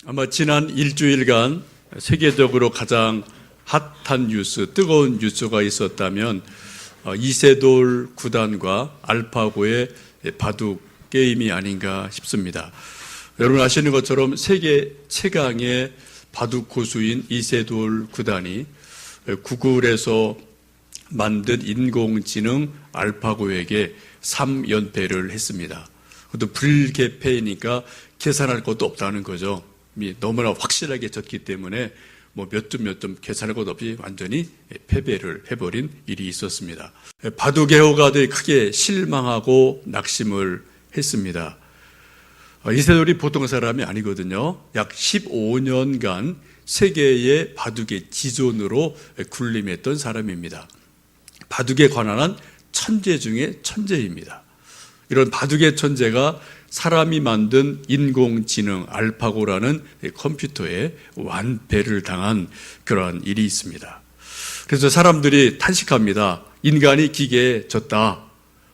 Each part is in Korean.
아마 지난 일주일간 세계적으로 가장 핫한 뉴스, 뜨거운 뉴스가 있었다면 이세돌 구단과 알파고의 바둑 게임이 아닌가 싶습니다. 여러분 아시는 것처럼 세계 최강의 바둑 고수인 이세돌 구단이 구글에서 만든 인공지능 알파고에게 3연패를 했습니다. 그것도 불개패니까 계산할 것도 없다는 거죠. 너무나 확실하게 졌기 때문에 몇 점 계산할 것 없이 완전히 패배를 해버린 일이 있었습니다. 바둑 애호가들이 크게 실망하고 낙심을 했습니다. 이세돌이 보통 사람이 아니거든요. 약 15년간 세계의 바둑의 지존으로 군림했던 사람입니다. 바둑에 관한 한 천재 중에 천재입니다. 이런 바둑의 천재가 사람이 만든 인공지능 알파고라는 컴퓨터에 완패를 당한 그러한 일이 있습니다. 그래서 사람들이 탄식합니다. 인간이 기계에 졌다.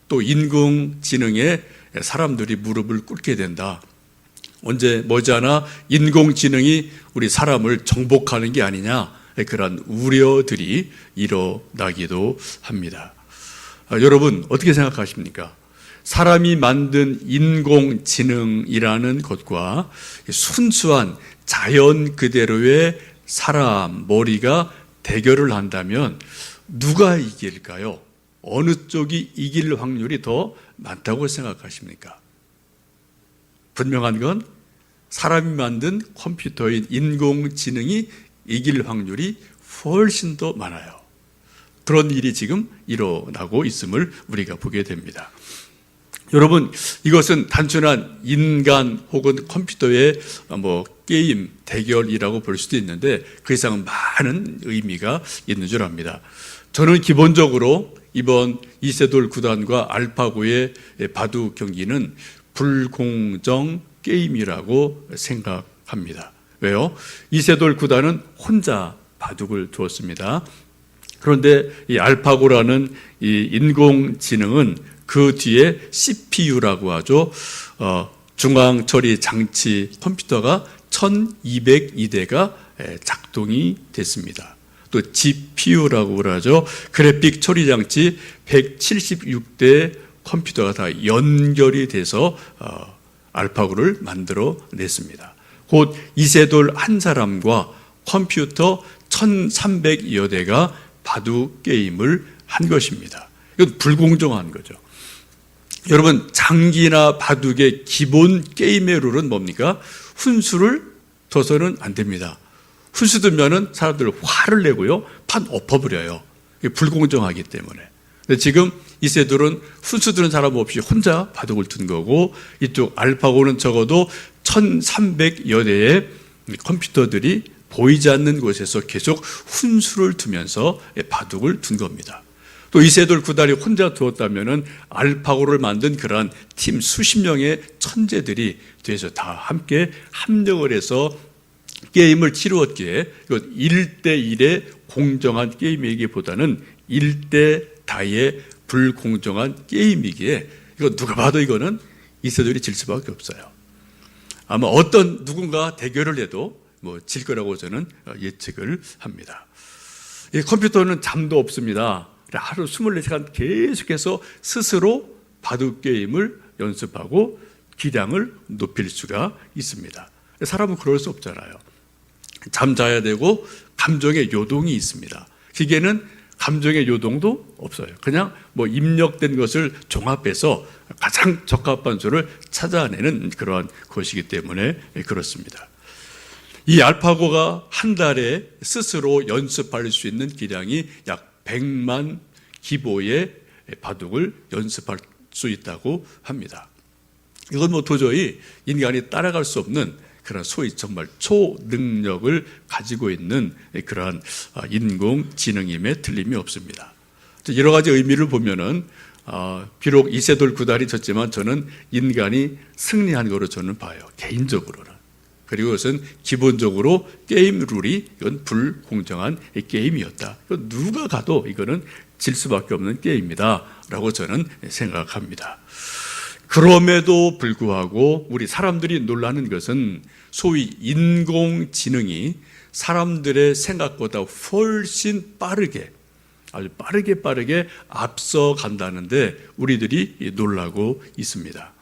또 인공지능에 사람들이 무릎을 꿇게 된다. 언제 머지않아 인공지능이 우리 사람을 정복하는 게 아니냐. 그런 우려들이 일어나기도 합니다. 여러분 어떻게 생각하십니까? 사람이 만든 인공지능이라는 것과 순수한 자연 그대로의 사람 머리가 대결을 한다면 누가 이길까요? 어느 쪽이 이길 확률이 더 많다고 생각하십니까? 분명한 건 사람이 만든 컴퓨터인 인공지능이 이길 확률이 훨씬 더 많아요. 그런 일이 지금 일어나고 있음을 우리가 보게 됩니다. 여러분, 이것은 단순한 인간 혹은 컴퓨터의 게임, 대결이라고 볼 수도 있는데 그 이상 많은 의미가 있는 줄 압니다. 저는 기본적으로 이번 이세돌 구단과 알파고의 바둑 경기는 불공정 게임이라고 생각합니다. 왜요? 이세돌 구단은 혼자 바둑을 두었습니다. 그런데 이 알파고라는 이 인공지능은 그 뒤에 CPU라고 하죠. 중앙처리 장치 컴퓨터가 1202대가 작동이 됐습니다. 또 GPU라고 하죠. 그래픽 처리 장치 176대 컴퓨터가 다 연결이 돼서 알파고를 만들어 냈습니다. 곧 이세돌 한 사람과 컴퓨터 1300여 대가 바둑 게임을 한 것입니다. 이건 불공정한 거죠. 여러분, 장기나 바둑의 기본 게임의 룰은 뭡니까? 훈수를 둬서는 안 됩니다. 훈수 두면은 사람들 화를 내고요, 판 엎어버려요. 이게 불공정하기 때문에. 근데 지금 이세돌은 훈수 두는 사람 없이 혼자 바둑을 둔 거고, 이쪽 알파고는 적어도 1300여 대의 컴퓨터들이 보이지 않는 곳에서 계속 훈수를 두면서 바둑을 둔 겁니다. 또 이세돌 구단이 혼자 두었다면은 알파고를 만든 그러한 팀 수십 명의 천재들이 뒤에서 다 함께 합력을 해서 게임을 치루었기에 이건 1대1의 공정한 게임이기보다는 1대 다의 불공정한 게임이기에 이거 누가 봐도 이거는 이세돌이 질 수밖에 없어요. 아마 어떤 누군가 대결을 해도 질 거라고 저는 예측을 합니다. 이 컴퓨터는 잠도 없습니다. 하루 24시간 계속해서 스스로 바둑 게임을 연습하고 기량을 높일 수가 있습니다. 사람은 그럴 수 없잖아요. 잠자야 되고 감정의 요동이 있습니다. 기계는 감정의 요동도 없어요. 그냥 입력된 것을 종합해서 가장 적합한 수를 찾아내는 그러한 것이기 때문에 그렇습니다. 이 알파고가 한 달에 스스로 연습할 수 있는 기량이 약 100만 기보의 바둑을 연습할 수 있다고 합니다. 이건 도저히 인간이 따라갈 수 없는 그런 소위 정말 초능력을 가지고 있는 그러한 인공지능임에 틀림이 없습니다. 여러 가지 의미를 보면은 비록 이세돌 구단이 졌지만 저는 인간이 승리한 거로 저는 봐요. 개인적으로는. 그리고 그것은 기본적으로 게임 룰이 이건 불공정한 게임이었다. 누가 가도 이거는 질 수밖에 없는 게임이다 라고 저는 생각합니다. 그럼에도 불구하고 우리 사람들이 놀라는 것은 소위 인공지능이 사람들의 생각보다 훨씬 빠르게, 아주 빠르게 앞서간다는데 우리들이 놀라고 있습니다.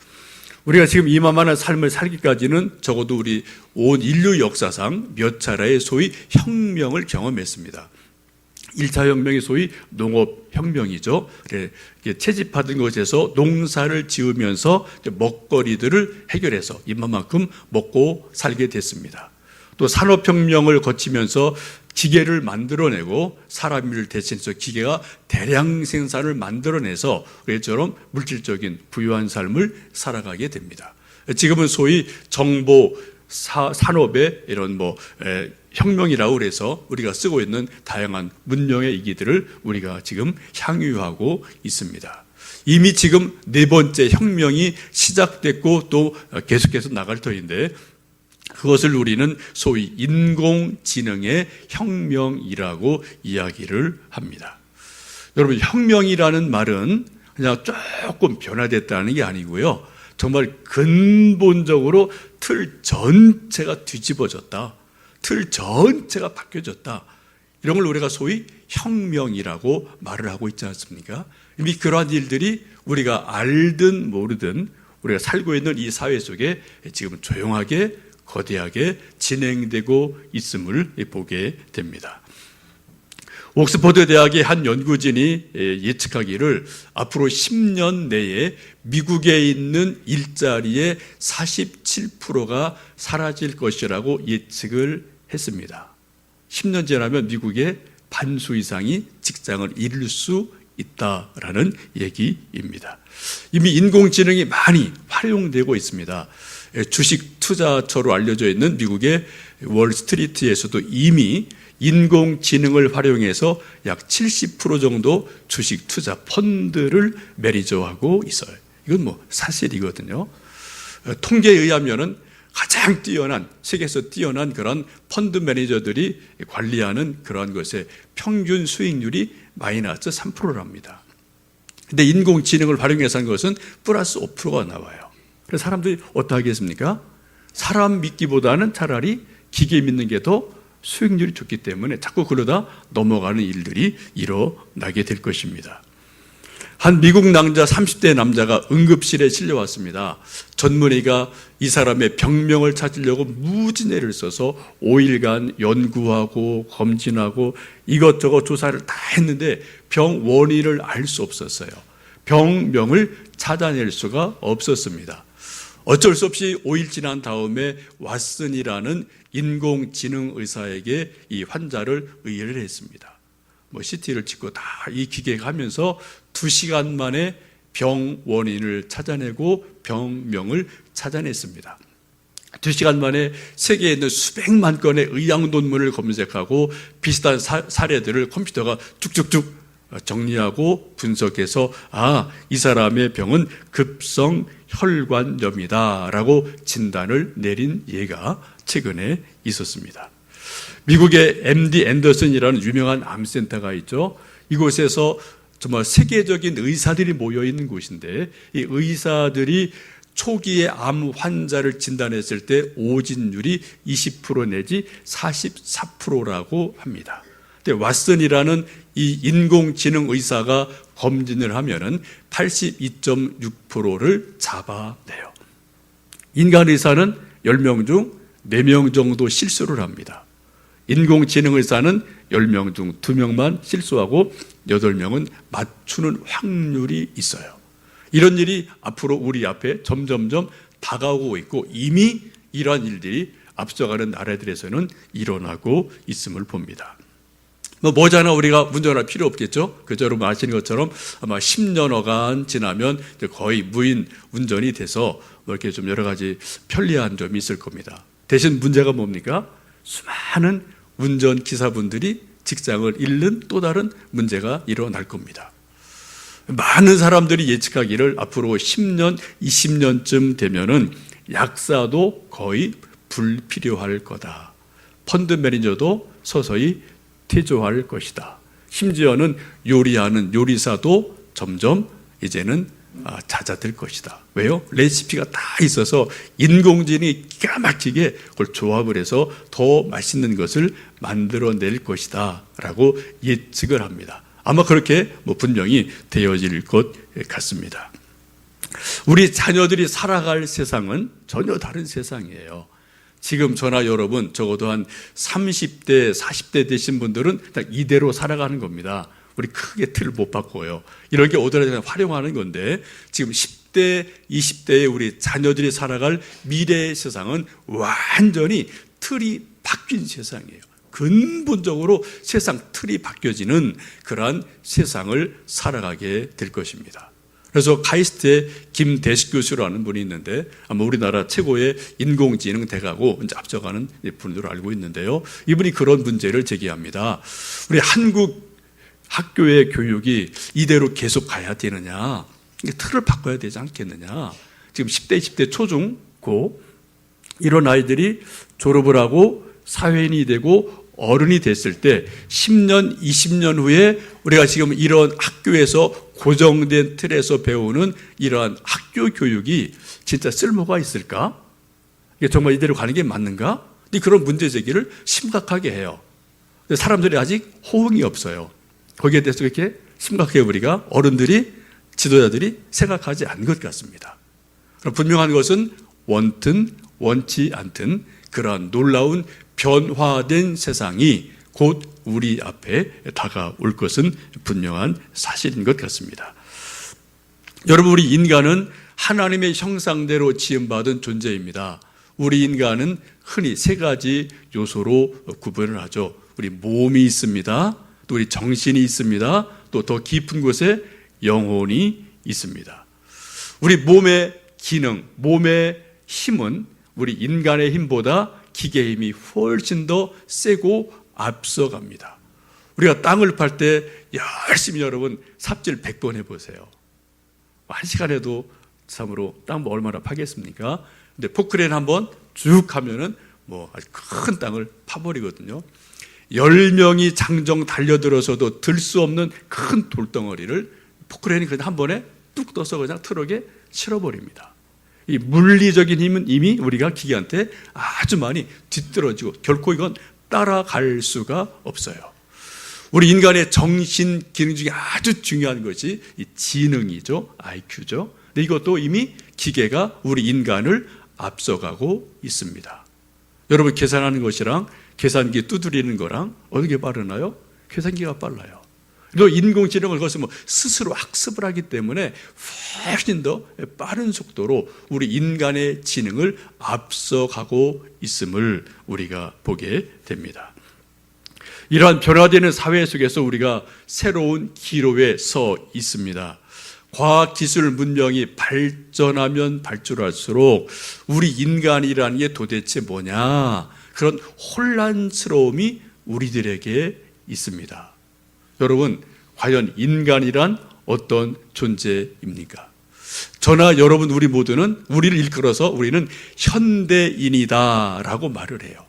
우리가 지금 이만한 삶을 살기까지는 적어도 우리 온 인류 역사상 몇 차례의 소위 혁명을 경험했습니다. 1차 혁명이 소위 농업혁명이죠. 채집하던 곳에서 농사를 지으면서 먹거리들을 해결해서 이만큼 먹고 살게 됐습니다. 또 산업혁명을 거치면서 기계를 만들어내고 사람을 대신해서 기계가 대량 생산을 만들어내서 우리처럼 물질적인 부유한 삶을 살아가게 됩니다. 지금은 소위 정보 산업의 이런 혁명이라고 그래서 우리가 쓰고 있는 다양한 문명의 이기들을 우리가 지금 향유하고 있습니다. 이미 지금 네 번째 혁명이 시작됐고 또 계속해서 나갈 터인데 그것을 우리는 소위 인공지능의 혁명이라고 이야기를 합니다. 여러분, 혁명이라는 말은 그냥 조금 변화됐다는 게 아니고요. 정말 근본적으로 틀 전체가 뒤집어졌다. 틀 전체가 바뀌어졌다. 이런 걸 우리가 소위 혁명이라고 말을 하고 있지 않습니까? 이미 그러한 일들이 우리가 알든 모르든 우리가 살고 있는 이 사회 속에 지금 조용하게 거대하게 진행되고 있음을 보게 됩니다. 옥스퍼드 대학의 한 연구진이 예측하기를 앞으로 10년 내에 미국에 있는 일자리의 47%가 사라질 것이라고 예측을 했습니다. 10년 지나면 미국의 반수 이상이 직장을 잃을 수 있다라는 얘기입니다. 이미 인공지능이 많이 활용되고 있습니다. 주식 투자처로 알려져 있는 미국의 월스트리트에서도 이미 인공지능을 활용해서 약 70% 정도 주식 투자 펀드를 매니저하고 있어요. 이건 사실이거든요. 통계에 의하면은 가장 뛰어난, 세계에서 뛰어난 그런 펀드 매니저들이 관리하는 그러한 것의 평균 수익률이 마이너스 3%랍니다. 근데 인공지능을 활용해서 한 것은 플러스 5%가 나와요. 그래서 사람들이 어떻게 하겠습니까? 사람 믿기보다는 차라리 기계 믿는 게 더 수익률이 좋기 때문에 자꾸 그러다 넘어가는 일들이 일어나게 될 것입니다. 한 미국 남자 30대 남자가 응급실에 실려왔습니다. 전문의가 이 사람의 병명을 찾으려고 무지내를 써서 5일간 연구하고 검진하고 이것저것 조사를 다 했는데 병 원인을 알 수 없었어요. 병명을 찾아낼 수가 없었습니다. 어쩔 수 없이 5일 지난 다음에 왓슨이라는 인공지능 의사에게 이 환자를 의뢰를 했습니다. CT를 찍고 다 이 기계가 하면서 2시간 만에 병 원인을 찾아내고 병명을 찾아냈습니다. 2시간 만에 세계에 있는 수백만 건의 의학 논문을 검색하고 비슷한 사례들을 컴퓨터가 쭉쭉쭉 정리하고 분석해서 이 사람의 병은 급성 혈관염이다 라고 진단을 내린 예가 최근에 있었습니다. 미국의 MD 앤더슨이라는 유명한 암센터가 있죠. 이곳에서 정말 세계적인 의사들이 모여 있는 곳인데 이 의사들이 초기에 암 환자를 진단했을 때 오진율이 20% 내지 44%라고 합니다. 근데 왓슨이라는 이 인공지능 의사가 검진을 하면은 82.6%를 잡아내요. 인간 의사는 10명 중 4명 정도 실수를 합니다. 인공지능 의사는 10명 중 2명만 실수하고 8명은 맞추는 확률이 있어요. 이런 일이 앞으로 우리 앞에 점점점 다가오고 있고 이미 이러한 일들이 앞서가는 나라들에서는 일어나고 있음을 봅니다. 뭐잖아 우리가 운전할 필요 없겠죠. 그저 여러분 아시는 것처럼 아마 10년여간 지나면 거의 무인 운전이 돼서 이렇게 좀 여러 가지 편리한 점이 있을 겁니다. 대신 문제가 뭡니까? 수많은 운전 기사분들이 직장을 잃는 또 다른 문제가 일어날 겁니다. 많은 사람들이 예측하기를 앞으로 10년, 20년쯤 되면은 약사도 거의 불필요할 거다. 펀드 매니저도 서서히 퇴조할 것이다. 심지어는 요리하는 요리사도 점점 이제는 잦아들 것이다. 왜요? 레시피가 다 있어서 인공지능이 기가 막히게 그걸 조합을 해서 더 맛있는 것을 만들어낼 것이다 라고 예측을 합니다. 아마 그렇게 분명히 되어질 것 같습니다. 우리 자녀들이 살아갈 세상은 전혀 다른 세상이에요. 지금 저나 여러분 적어도 한 30대, 40대 되신 분들은 딱 이대로 살아가는 겁니다. 우리 크게 틀을 못 바꿔요. 이런 게 오더라도 활용하는 건데 지금 10대, 20대의 우리 자녀들이 살아갈 미래의 세상은 완전히 틀이 바뀐 세상이에요. 근본적으로 세상 틀이 바뀌어지는 그러한 세상을 살아가게 될 것입니다. 그래서 카이스트의 김대식 교수라는 분이 있는데 아마 우리나라 최고의 인공지능 대가고 이제 앞서가는 분으로 알고 있는데요. 이분이 그런 문제를 제기합니다. 우리 한국 학교의 교육이 이대로 계속 가야 되느냐, 틀을 바꿔야 되지 않겠느냐. 지금 10대, 20대 초중, 고 이런 아이들이 졸업을 하고 사회인이 되고 어른이 됐을 때 10년, 20년 후에 우리가 지금 이런 학교에서 고정된 틀에서 배우는 이러한 학교 교육이 진짜 쓸모가 있을까? 이게 정말 이대로 가는 게 맞는가? 그런 문제 제기를 심각하게 해요. 사람들이 아직 호응이 없어요. 거기에 대해서 이렇게 심각하게 우리가 어른들이, 지도자들이 생각하지 않은 것 같습니다. 그럼 분명한 것은 원든 원치 않든 그러한 놀라운 변화된 세상이 곧 우리 앞에 다가올 것은 분명한 사실인 것 같습니다. 여러분, 우리 인간은 하나님의 형상대로 지음받은 존재입니다. 우리 인간은 흔히 세 가지 요소로 구분을 하죠. 우리 몸이 있습니다. 또 우리 정신이 있습니다. 또 더 깊은 곳에 영혼이 있습니다. 우리 몸의 기능, 몸의 힘은 우리 인간의 힘보다 기계의 힘이 훨씬 더 세고 앞서갑니다. 우리가 땅을 팔 때 열심히 여러분 삽질 100번 해보세요. 한 시간에도 참으로 땅 얼마나 파겠습니까? 근데 포크레인 한번 쭉 하면은 아주 큰 땅을 파버리거든요. 10명이 장정 달려들어서도 들 수 없는 큰 돌덩어리를 포크레인이 그냥 한 번에 뚝 떠서 그냥 트럭에 실어버립니다. 이 물리적인 힘은 이미 우리가 기계한테 아주 많이 뒤떨어지고 결코 이건 따라갈 수가 없어요. 우리 인간의 정신 기능 중에 아주 중요한 것이 이 지능이죠. IQ죠. 근데 이것도 이미 기계가 우리 인간을 앞서가고 있습니다. 여러분, 계산하는 것이랑 계산기 두드리는 거랑 어느 게 빠르나요? 계산기가 빨라요. 또 인공지능을 그것을 스스로 학습을 하기 때문에 훨씬 더 빠른 속도로 우리 인간의 지능을 앞서가고 있음을 우리가 보게 됩니다. 이러한 변화되는 사회 속에서 우리가 새로운 기로에 서 있습니다. 과학기술 문명이 발전하면 발전할수록 우리 인간이라는 게 도대체 뭐냐, 그런 혼란스러움이 우리들에게 있습니다. 여러분, 과연 인간이란 어떤 존재입니까? 저나 여러분, 우리 모두는 우리를 일컬어서 우리는 현대인이다 라고 말을 해요.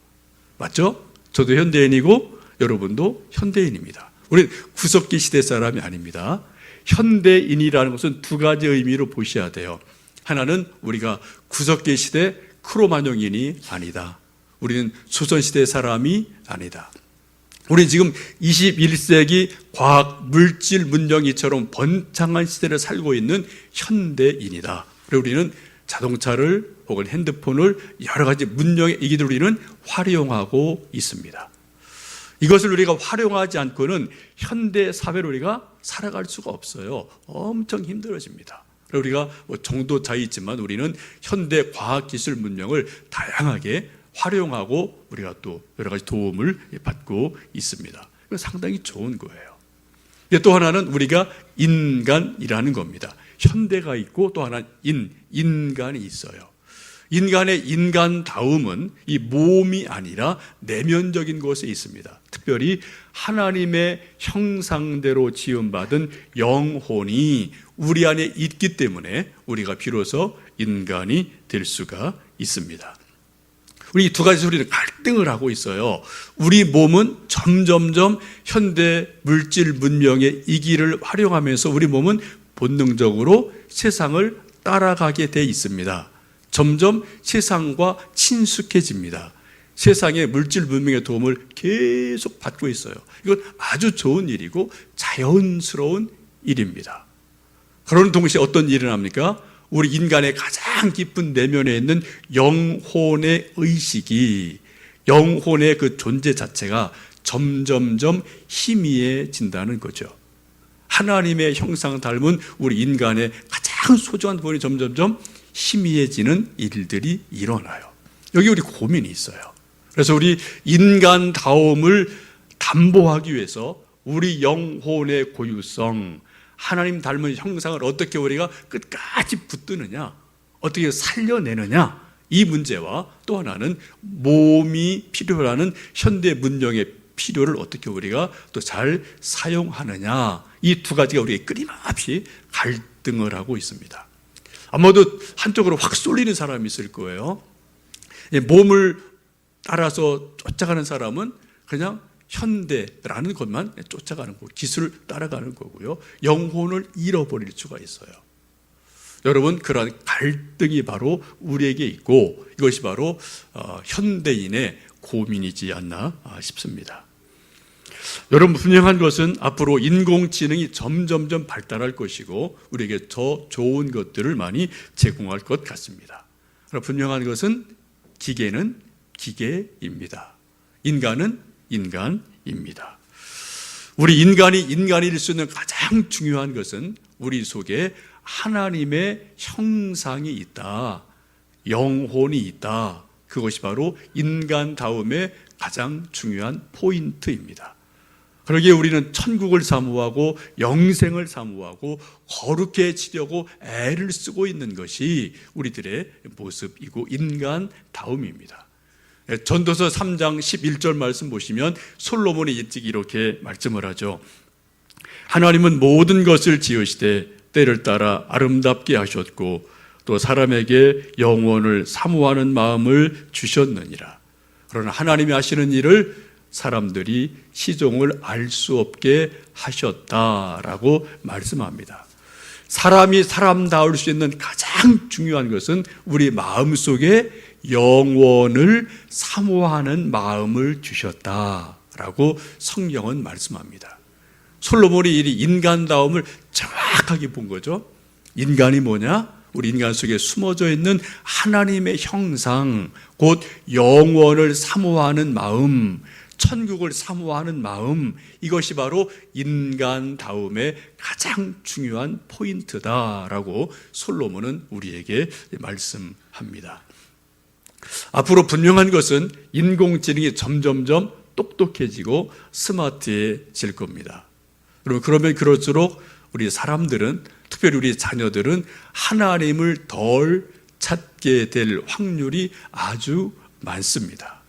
맞죠? 저도 현대인이고 여러분도 현대인입니다. 우리는 구석기 시대 사람이 아닙니다. 현대인이라는 것은 두 가지 의미로 보셔야 돼요. 하나는 우리가 구석기 시대 크로마뇽인이 아니다. 우리는 조선시대 사람이 아니다. 우리 지금 21세기 과학, 물질 문명이처럼 번창한 시대를 살고 있는 현대인이다. 그리고 우리는 자동차를 혹은 핸드폰을 여러 가지 문명의 이기들 우리는 활용하고 있습니다. 이것을 우리가 활용하지 않고는 현대 사회를 우리가 살아갈 수가 없어요. 엄청 힘들어집니다. 우리가 정도 차이 있지만 우리는 현대 과학기술 문명을 다양하게 활용하고 우리가 또 여러 가지 도움을 받고 있습니다. 상당히 좋은 거예요. 또 하나는 우리가 인간이라는 겁니다. 현대가 있고 또 하나는 인간이 있어요. 인간의 인간다움은 이 몸이 아니라 내면적인 곳에 있습니다. 특별히 하나님의 형상대로 지음받은 영혼이 우리 안에 있기 때문에 우리가 비로소 인간이 될 수가 있습니다. 우리 두 가지 소리는 갈등을 하고 있어요. 우리 몸은 점점점 현대 물질 문명의 이 길을 활용하면서 우리 몸은 본능적으로 세상을 따라가게 돼 있습니다. 점점 세상과 친숙해집니다. 세상의 물질 문명의 도움을 계속 받고 있어요. 이건 아주 좋은 일이고 자연스러운 일입니다. 그런 동시에 어떤 일이 납니까? 우리 인간의 가장 깊은 내면에 있는 영혼의 의식이, 영혼의 그 존재 자체가 점점점 희미해진다는 거죠. 하나님의 형상 닮은 우리 인간의 가장 소중한 부분이 점점점 희미해지는 일들이 일어나요. 여기 우리 고민이 있어요. 그래서 우리 인간다움을 담보하기 위해서 우리 영혼의 고유성, 하나님 닮은 형상을 어떻게 우리가 끝까지 붙드느냐, 어떻게 살려내느냐, 이 문제와 또 하나는 몸이 필요로 현대 문명의 필요를 어떻게 우리가 또 잘 사용하느냐, 이 두 가지가 우리에게 끊임없이 갈등을 하고 있습니다. 아마도 한쪽으로 확 쏠리는 사람이 있을 거예요. 몸을 따라서 쫓아가는 사람은 그냥 현대라는 것만 쫓아가는 거고 기술을 따라가는 거고요. 영혼을 잃어버릴 수가 있어요. 여러분, 그러한 갈등이 바로 우리에게 있고 이것이 바로 현대인의 고민이지 않나 싶습니다. 여러분, 분명한 것은 앞으로 인공지능이 점점점 발달할 것이고 우리에게 더 좋은 것들을 많이 제공할 것 같습니다. 그러나 분명한 것은 기계는 기계입니다. 인간은 인간입니다. 우리 인간이 인간일 수 있는 가장 중요한 것은 우리 속에 하나님의 형상이 있다, 영혼이 있다. 그것이 바로 인간다움의 가장 중요한 포인트입니다. 그러기에 우리는 천국을 사모하고 영생을 사모하고 거룩해지려고 애를 쓰고 있는 것이 우리들의 모습이고 인간다움입니다. 전도서 3장 11절 말씀 보시면 솔로몬이 일찍 이렇게 말씀을 하죠. 하나님은 모든 것을 지으시되 때를 따라 아름답게 하셨고 또 사람에게 영원을 사모하는 마음을 주셨느니라. 그러나 하나님이 하시는 일을 사람들이 시종을 알 수 없게 하셨다라고 말씀합니다. 사람이 사람다울 수 있는 가장 중요한 것은 우리 마음속에 영원을 사모하는 마음을 주셨다라고 성경은 말씀합니다. 솔로몬이 이 인간다움을 정확하게 본 거죠. 인간이 뭐냐? 우리 인간 속에 숨어져 있는 하나님의 형상, 곧 영원을 사모하는 마음, 천국을 사모하는 마음, 이것이 바로 인간다움의 가장 중요한 포인트다라고 솔로몬은 우리에게 말씀합니다. 앞으로 분명한 것은 인공지능이 점점점 똑똑해지고 스마트해질 겁니다. 그러면 그럴수록 우리 사람들은, 특별히 우리 자녀들은 하나님을 덜 찾게 될 확률이 아주 많습니다.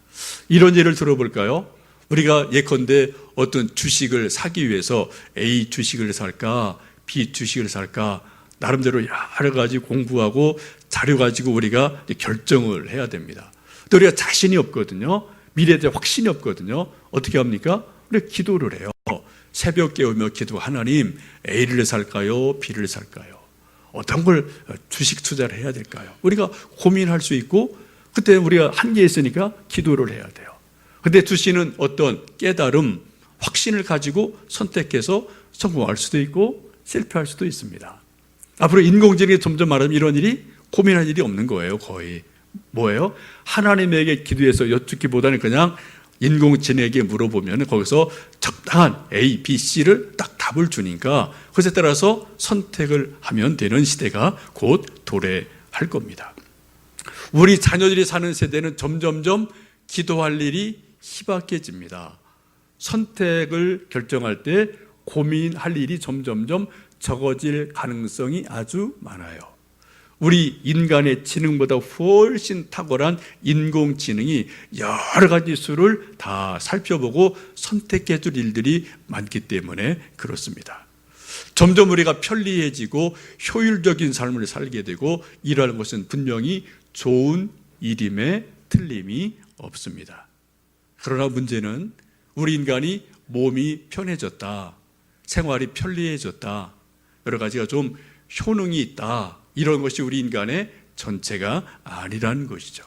이런 예를 들어볼까요? 우리가 예컨대 어떤 주식을 사기 위해서 A 주식을 살까 B 주식을 살까 나름대로 여러 가지 공부하고 자료 가지고 우리가 결정을 해야 됩니다. 또 우리가 자신이 없거든요. 미래에 대한 확신이 없거든요. 어떻게 합니까? 우리가 기도를 해요. 새벽 깨우며 기도, 하나님 A를 살까요? B를 살까요? 어떤 걸 주식 투자를 해야 될까요? 우리가 고민할 수 있고 그때 우리가 한계에 있으니까 기도를 해야 돼요. 근데 주시는 어떤 깨달음, 확신을 가지고 선택해서 성공할 수도 있고 실패할 수도 있습니다. 앞으로 인공지능이 점점 말하면 이런 일이 고민할 일이 없는 거예요. 거의 뭐예요? 하나님에게 기도해서 여쭙기보다는 그냥 인공지능에게 물어보면 거기서 적당한 A, B, C를 딱 답을 주니까 그것에 따라서 선택을 하면 되는 시대가 곧 도래할 겁니다. 우리 자녀들이 사는 세대는 점점점 기도할 일이 희박해집니다. 선택을 결정할 때 고민할 일이 점점점 적어질 가능성이 아주 많아요. 우리 인간의 지능보다 훨씬 탁월한 인공지능이 여러 가지 수를 다 살펴보고 선택해 줄 일들이 많기 때문에 그렇습니다. 점점 우리가 편리해지고 효율적인 삶을 살게 되고 이러한 것은 분명히 좋은 일임에 틀림이 없습니다. 그러나 문제는 우리 인간이 몸이 편해졌다, 생활이 편리해졌다, 여러 가지가 좀 효능이 있다. 이런 것이 우리 인간의 전체가 아니라는 것이죠.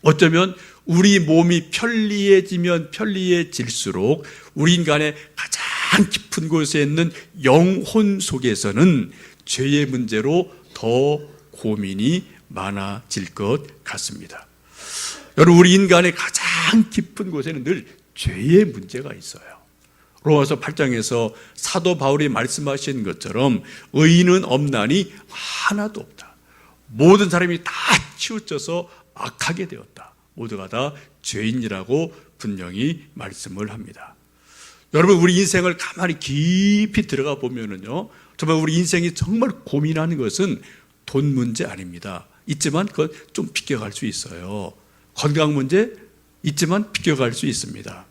어쩌면 우리 몸이 편리해지면 편리해질수록 우리 인간의 가장 깊은 곳에 있는 영혼 속에서는 죄의 문제로 더 고민이 많아질 것 같습니다. 여러분, 우리 인간의 가장 깊은 곳에는 늘 죄의 문제가 있어요. 로마서 8장에서 사도 바울이 말씀하신 것처럼 의인은 없나니 하나도 없다. 모든 사람이 다 치우쳐서 악하게 되었다. 모두가 다 죄인이라고 분명히 말씀을 합니다. 여러분, 우리 인생을 가만히 깊이 들어가 보면은요, 정말 우리 인생이 정말 고민하는 것은 돈 문제 아닙니다. 있지만 그건 좀 비껴갈 수 있어요. 건강 문제 있지만 비껴갈 수 있습니다.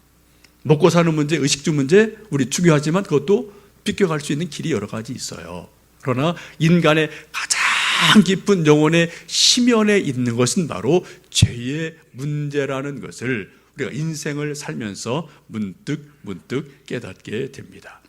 먹고 사는 문제, 의식주 문제 우리 중요하지만 그것도 비껴갈 수 있는 길이 여러 가지 있어요. 그러나 인간의 가장 깊은 영혼의 심연에 있는 것은 바로 죄의 문제라는 것을 우리가 인생을 살면서 문득 깨닫게 됩니다.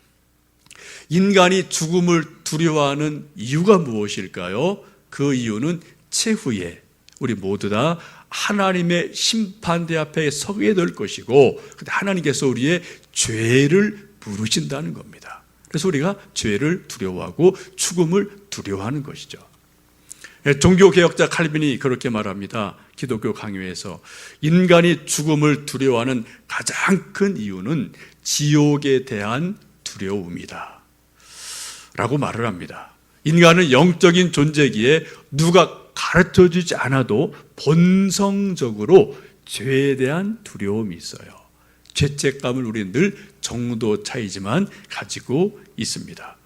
인간이 죽음을 두려워하는 이유가 무엇일까요? 그 이유는 최후에 우리 모두 다 하나님의 심판대 앞에 서게 될 것이고, 하나님께서 우리의 죄를 부르신다는 겁니다. 그래서 우리가 죄를 두려워하고 죽음을 두려워하는 것이죠. 종교개혁자 칼빈이 그렇게 말합니다. 기독교 강요에서 인간이 죽음을 두려워하는 가장 큰 이유는 지옥에 대한 두려움이다 라고 말을 합니다. 인간은 영적인 존재기에 누가 가르쳐주지 않아도 본성적으로 죄에 대한 두려움이 있어요. 죄책감을 우리는 늘 정도 차이지만 가지고 있습니다.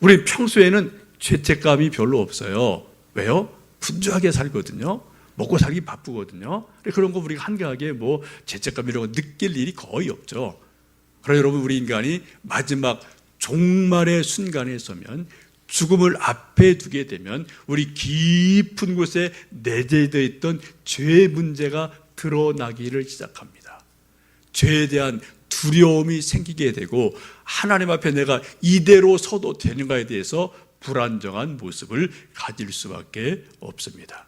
우리는 평소에는 죄책감이 별로 없어요. 왜요? 분주하게 살거든요. 먹고 살기 바쁘거든요. 그런 거 우리가 한가하게 죄책감 이런 거 느낄 일이 거의 없죠. 그러나 여러분, 우리 인간이 마지막 종말의 순간에 서면, 죽음을 앞에 두게 되면 우리 깊은 곳에 내재되어 있던 죄의 문제가 드러나기를 시작합니다. 죄에 대한 두려움이 생기게 되고 하나님 앞에 내가 이대로 서도 되는가에 대해서 불안정한 모습을 가질 수밖에 없습니다.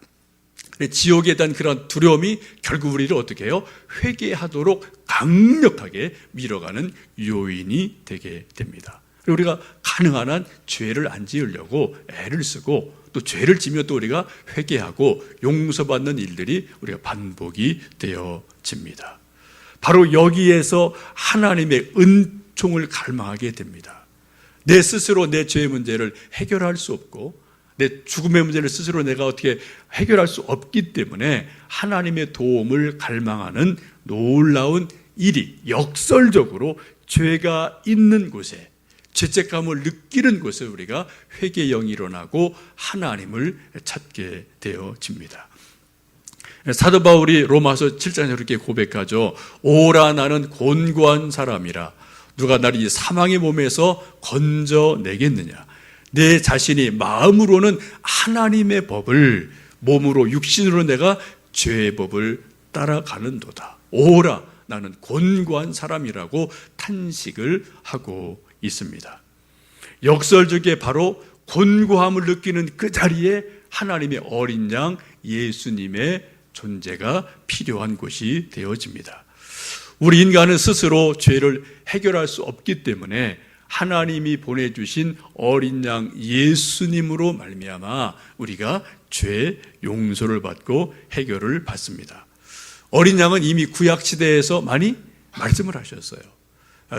지옥에 대한 그런 두려움이 결국 우리를 어떻게 해요? 회개하도록 강력하게 밀어가는 요인이 되게 됩니다. 우리가 가능한 한 죄를 안 지으려고 애를 쓰고, 또 죄를 지면 또 우리가 회개하고 용서받는 일들이 우리가 반복이 되어집니다. 바로 여기에서 하나님의 은총을 갈망하게 됩니다. 내 스스로 내 죄의 문제를 해결할 수 없고 내 죽음의 문제를 스스로 내가 어떻게 해결할 수 없기 때문에 하나님의 도움을 갈망하는 놀라운 일이 역설적으로 죄가 있는 곳에, 죄책감을 느끼는 곳에 우리가 회개의 영이 일어나고 하나님을 찾게 되어집니다. 사도 바울이 로마서 7장에 그렇게 고백하죠. 오라 나는 곤고한 사람이라 누가 나를 이 사망의 몸에서 건져내겠느냐. 내 자신이 마음으로는 하나님의 법을, 몸으로 육신으로 내가 죄의 법을 따라가는도다. 오라 나는 곤고한 사람이라고 탄식을 하고 있습니다. 역설적에 바로 곤고함을 느끼는 그 자리에 하나님의 어린 양 예수님의 존재가 필요한 곳이 되어집니다. 우리 인간은 스스로 죄를 해결할 수 없기 때문에 하나님이 보내주신 어린 양 예수님으로 말미암아 우리가 죄 용서를 받고 해결을 받습니다. 어린 양은 이미 구약시대에서 많이 말씀을 하셨어요.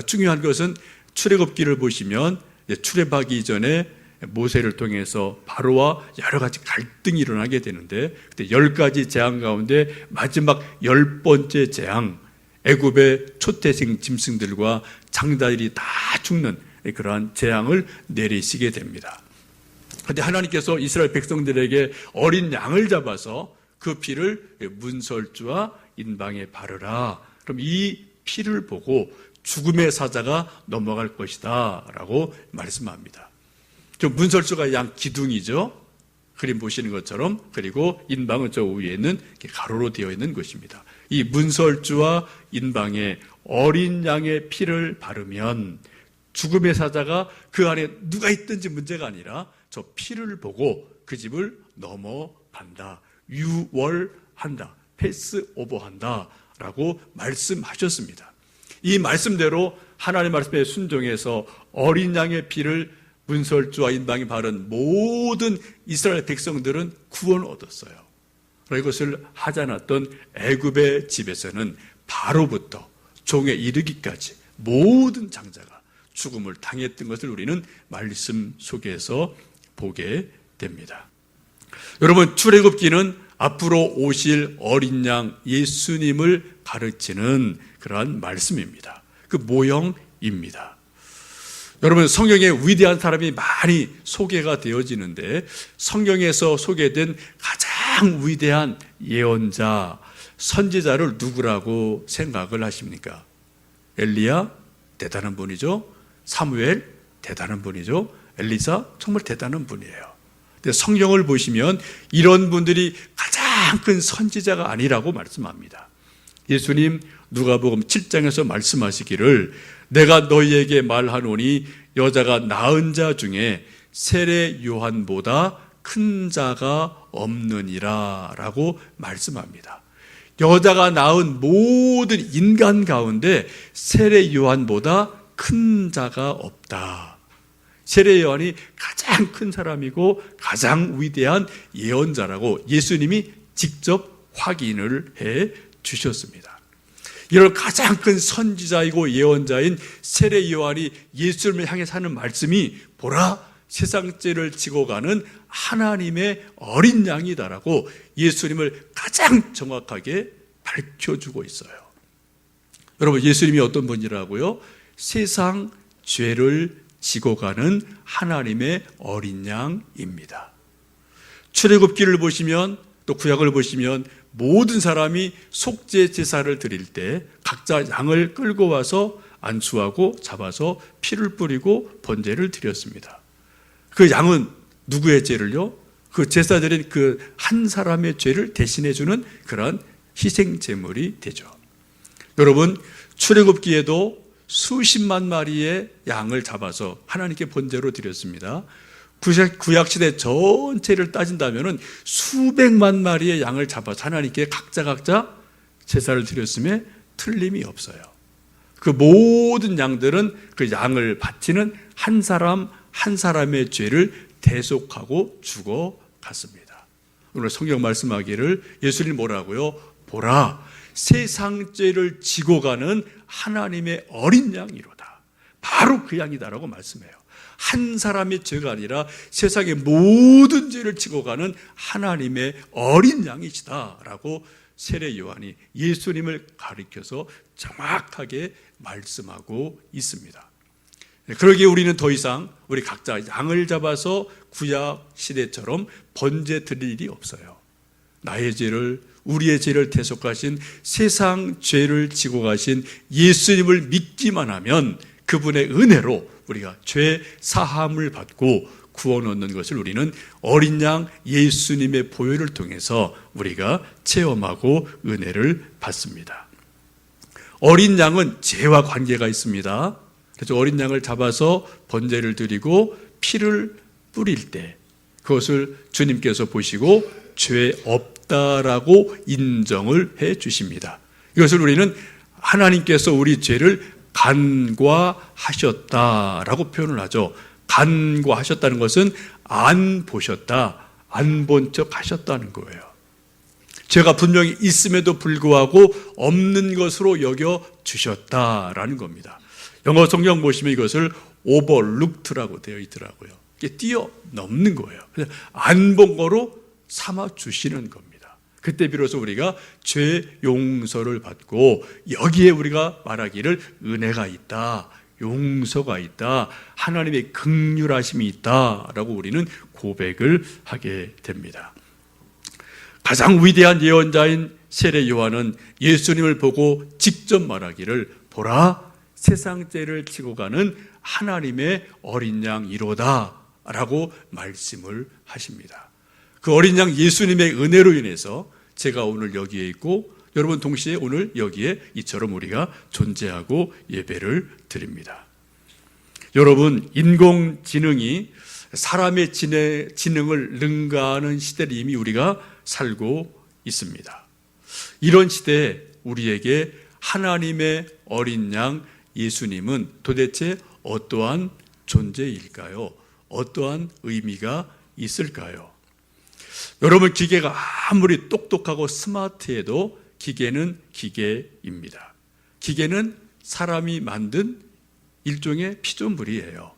중요한 것은 출애굽기를 보시면 출애굽하기 전에 모세를 통해서 바로와 여러 가지 갈등이 일어나게 되는데, 그때 10가지 재앙 가운데 마지막 10번째 재앙, 애굽의 초태생 짐승들과 장자들이 다 죽는 그러한 재앙을 내리시게 됩니다. 그런데 하나님께서 이스라엘 백성들에게 어린 양을 잡아서 그 피를 문설주와 인방에 바르라. 그럼 이 피를 보고 죽음의 사자가 넘어갈 것이다 라고 말씀합니다. 문설주가 양 기둥이죠. 그림 보시는 것처럼. 그리고 인방은 저 위에는 가로로 되어 있는 것입니다. 이 문설주와 인방에 어린 양의 피를 바르면 죽음의 사자가 그 안에 누가 있든지 문제가 아니라 저 피를 보고 그 집을 넘어간다. 유월한다. 패스 오버한다. 라고 말씀하셨습니다. 이 말씀대로 하나님의 말씀에 순종해서 어린 양의 피를 문설주와 인방이 바른 모든 이스라엘 백성들은 구원을 얻었어요. 이것을 하지 않았던 애굽의 집에서는 바로부터 종에 이르기까지 모든 장자가 죽음을 당했던 것을 우리는 말씀 속에서 보게 됩니다. 여러분, 출애굽기는 앞으로 오실 어린 양 예수님을 가르치는 그러한 말씀입니다. 그 모형입니다. 여러분, 성경에 위대한 사람이 많이 소개가 되어지는데 성경에서 소개된 가장 위대한 예언자, 선지자를 누구라고 생각을 하십니까? 엘리야, 대단한 분이죠. 사무엘, 대단한 분이죠. 엘리사, 정말 대단한 분이에요. 근데 성경을 보시면 이런 분들이 가장 큰 선지자가 아니라고 말씀합니다. 예수님 누가복음 7장에서 말씀하시기를 내가 너희에게 말하노니 여자가 낳은 자 중에 세례 요한보다 큰 자가 없느니라 라고 말씀합니다. 여자가 낳은 모든 인간 가운데 세례 요한보다 큰 자가 없다. 세례 요한이 가장 큰 사람이고 가장 위대한 예언자라고 예수님이 직접 확인을 해 주셨습니다. 이런 가장 큰 선지자이고 예언자인 세례 요한이 예수님을 향해 하는 말씀이 보라, 세상 죄를 지고 가는 하나님의 어린 양이다라고 예수님을 가장 정확하게 밝혀주고 있어요. 여러분, 예수님이 어떤 분이라고요? 세상 죄를 지고 가는 하나님의 어린 양입니다. 출애굽기를 보시면 또 구약을 보시면 모든 사람이 속죄 제사를 드릴 때 각자 양을 끌고 와서 안수하고 잡아서 피를 뿌리고 번제를 드렸습니다. 그 양은 누구의 죄를요? 그 제사 드린 그 한 사람의 죄를 대신해 주는 그런 희생 제물이 되죠. 여러분, 출애굽기에도 수십만 마리의 양을 잡아서 하나님께 번제로 드렸습니다. 구약시대 전체를 따진다면 수백만 마리의 양을 잡아서 하나님께 각자 제사를 드렸음에 틀림이 없어요. 그 모든 양들은 그 양을 바치는 한 사람 한 사람의 죄를 대속하고 죽어갔습니다. 오늘 성경 말씀하기를 예수님 뭐라고요? 보라, 세상 죄를 지고 가는 하나님의 어린 양이로다. 바로 그 양이다라고 말씀해요. 한 사람의 죄가 아니라 세상의 모든 죄를 지고 가는 하나님의 어린 양이시다라고 세례 요한이 예수님을 가리켜서 정확하게 말씀하고 있습니다. 그러기에 우리는 더 이상 우리 각자 양을 잡아서 구약 시대처럼 번제 드릴 일이 없어요. 나의 죄를, 우리의 죄를 대속하신, 세상 죄를 지고 가신 예수님을 믿기만 하면 그분의 은혜로 우리가 죄 사함을 받고 구원 얻는 것을 우리는 어린 양 예수님의 보혈을 통해서 우리가 체험하고 은혜를 받습니다. 어린 양은 죄와 관계가 있습니다. 그래서 어린 양을 잡아서 번제를 드리고 피를 뿌릴 때 그것을 주님께서 보시고 죄 없다라고 인정을 해 주십니다. 이것을 우리는 하나님께서 우리 죄를 간과하셨다라고 표현을 하죠. 간과하셨다는 것은 안 보셨다, 안 본 척 하셨다는 거예요. 죄가 분명히 있음에도 불구하고 없는 것으로 여겨 주셨다라는 겁니다. 영어 성경 보시면 이것을 overlooked라고 되어 있더라고요. 이게 뛰어넘는 거예요. 안 본 거로 삼아 주시는 겁니다. 그때 비로소 우리가 죄 용서를 받고 여기에 우리가 말하기를 은혜가 있다, 용서가 있다, 하나님의 긍휼하심이 있다라고 우리는 고백을 하게 됩니다. 가장 위대한 예언자인 세례 요한은 예수님을 보고 직접 말하기를 보라, 세상 죄를 지고 가는 하나님의 어린 양이로다 라고 말씀을 하십니다. 그 어린 양 예수님의 은혜로 인해서 제가 오늘 여기에 있고 여러분 동시에 오늘 여기에 이처럼 우리가 존재하고 예배를 드립니다. 여러분, 인공지능이 사람의 지능을 능가하는 시대를 이미 우리가 살고 있습니다. 이런 시대에 우리에게 하나님의 어린 양 예수님은 도대체 어떠한 존재일까요? 어떠한 의미가 있을까요? 여러분, 기계가 아무리 똑똑하고 스마트해도 기계는 기계입니다. 기계는 사람이 만든 일종의 피조물이에요.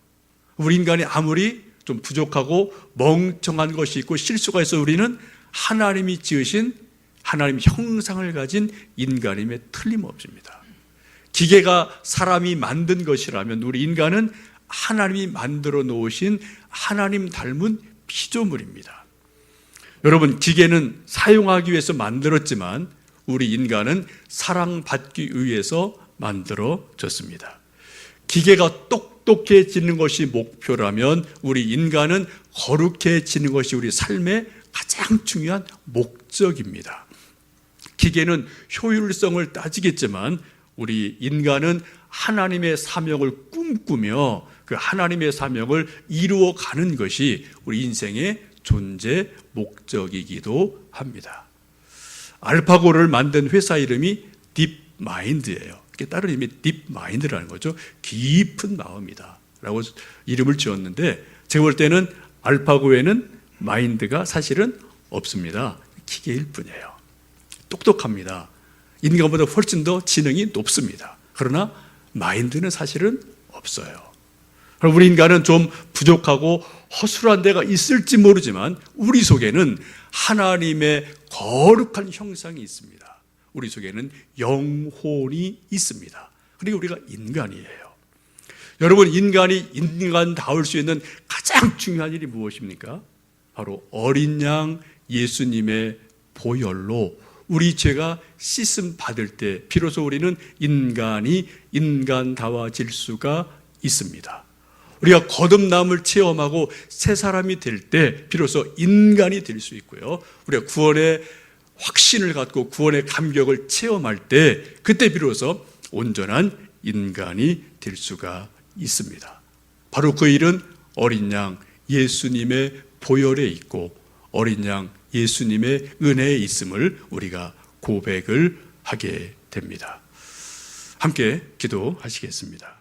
우리 인간이 아무리 좀 부족하고 멍청한 것이 있고 실수가 있어 우리는 하나님이 지으신 하나님의 형상을 가진 인간임에 틀림없습니다. 기계가 사람이 만든 것이라면 우리 인간은 하나님이 만들어 놓으신 하나님 닮은 피조물입니다. 여러분, 기계는 사용하기 위해서 만들었지만 우리 인간은 사랑받기 위해서 만들어졌습니다. 기계가 똑똑해지는 것이 목표라면 우리 인간은 거룩해지는 것이 우리 삶의 가장 중요한 목적입니다. 기계는 효율성을 따지겠지만 우리 인간은 하나님의 사명을 꿈꾸며 그 하나님의 사명을 이루어가는 것이 우리 인생의 존재 목적이기도 합니다. 알파고를 만든 회사 이름이 딥마인드예요. 다른 이름이 딥마인드라는 거죠. 깊은 마음이다 라고 이름을 지었는데, 제가 볼 때는 알파고에는 마인드가 사실은 없습니다. 기계일 뿐이에요. 똑똑합니다. 인간보다 훨씬 더 지능이 높습니다. 그러나 마인드는 사실은 없어요. 그럼 우리 인간은 좀 부족하고 허술한 데가 있을지 모르지만 우리 속에는 하나님의 거룩한 형상이 있습니다. 우리 속에는 영혼이 있습니다. 그리고 우리가 인간이에요. 여러분, 인간이 인간다울 수 있는 가장 중요한 일이 무엇입니까? 바로 어린 양 예수님의 보혈로 우리 죄가 씻음 받을 때 비로소 우리는 인간이 인간다워질 수가 있습니다. 우리가 거듭남을 체험하고 새 사람이 될 때 비로소 인간이 될 수 있고요. 우리가 구원의 확신을 갖고 구원의 감격을 체험할 때 그때 비로소 온전한 인간이 될 수가 있습니다. 바로 그 일은 어린 양 예수님의 보혈에 있고 어린 양 예수님의 은혜에 있음을 우리가 고백을 하게 됩니다. 함께 기도하시겠습니다.